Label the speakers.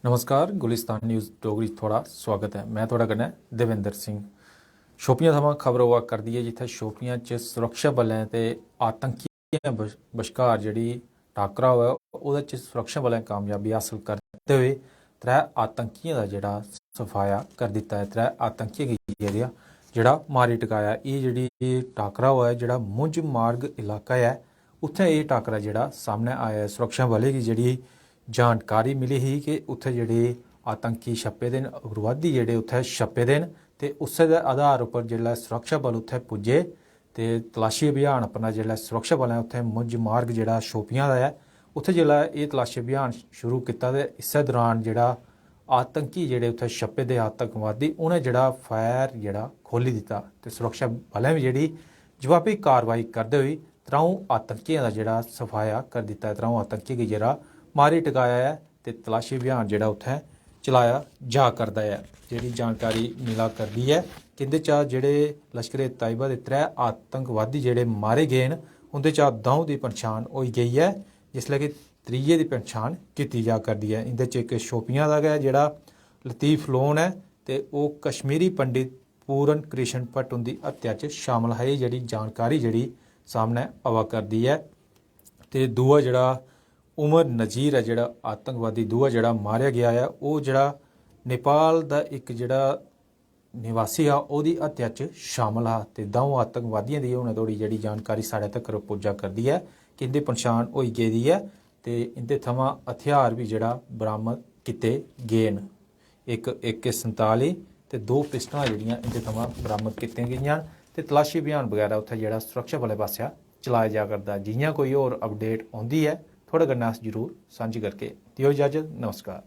Speaker 1: नमस्कार गुलिस्तान न्यूज़ डोगरी थोड़ा स्वागत है। मैं थोड़ा कन्नै देवेंद्र सिंह। शोपियां थमां खबर हुआ करदी है जित्थै शोपियां च सुरक्षा बलें ते आतंकियें बश्कार जेह्ड़ी टाकरा होआ ओह्दे च सुरक्षा बलें कामयाबी हासल करदे होई त्रै आतंकियें दा जेह्ड़ा सफाया कर दित्ता है। त्रै आतंकियें गी जेह्ड़ा मारी टकाया। एह् जेह्ड़ी टाकरा होआ जेह्ड़ा मुंज मार्ग इलाका है उत्थै एह् टाकरा जेह्ड़ा सामनै आया है। सुरक्षा बलें गी जेह्ड़ी जानकारी मिली ही कि उत्थे जेह्ड़े आतंकी छप्पे दे न, उग्रवादी जेह्ड़े उत्थे छप्पे दे न ते उस्सै दे आधार उप्पर जेल्लै सुरक्षा बल उत्थे पुज्जे ते तलाशी अभियान अपना जेल्लै सुरक्षा बलें उत्थे मुंज मार्ग जेह्ड़ा शोपियां दा है उत्थे जेल्लै एह् तलाशी अभियान शुरू कीता ते इस्सै दौरान जेह्ड़ा आतंकी जेह्ड़े उत्थे छप्पे दे आतंकवादी उ'नें जेह्ड़ा फायर जेह्ड़ा खोली दित्ता ते सुरक्षा बलें बी जेह्ड़ी जवाबी कार्रवाई करदे होई त्र'ऊं आतंकियें दा जेह्ड़ा सफाया कर दित्ता है। त्र'ऊं आतंकियें गी जेह्ड़ा मारी टकाया है ते तलाशी अभियान जेह्ड़ा उत्थै चलाया जा करदा है। जेह्ड़ी जानकारी मिला करदी है कि इं'दे चा जेह्ड़े लश्कर ए तैयबा दे त्रै आतंकवादी जेह्ड़े मारे गे न उं'दे चा द'ऊं दी पन्छान होई गेई है जिसलै कि त्रिये दी पन्छान कीती जा करदी है। इं'दे च इक शोपियां दा गै जेह्ड़ा लतीफ लोन है ते ओह् कश्मीरी पंडित पूरन कृष्ण भट्ट उंदी हत्या च शामल है। एह् जेह्ड़ी जानकारी जेह्ड़ी सामनै आवा करदी है ते दूआ जेह्ड़ा उमर नज़ीर है जेह्ड़ा आतंकवादी दूआ जेह्ड़ा मारेआ गेआ है ओह् जेह्ड़ा नेपाल दा इक जेह्ड़ा निवासी हा ओह्दी हत्या च शामल हा ते द'ऊं आतंकवादियें दी हुनै धोड़ी जेह्ड़ी जानकारी साढ़े तक्कर पुज्जा करदी है कि इं'दी पन्छान होई गेदी है ते इं'दे थमां हथियार बी जेह्ड़ा बरामद कीते गे न। इक AK-47 ते 2 पिस्टलां जेह्ड़ियां इं'दे थमां बरामद कीतियां गेइयां न ते तलाशी अभियान बगैरा उत्थै जेह्ड़ा सुरक्षा बलें पासेआ चलाया जा करदा है। जि'यां कोई होर अपडेट औंदी है थोह्ड़े कन्नै अस जरूर सांझी करके देओ इजाजत। नमस्कार।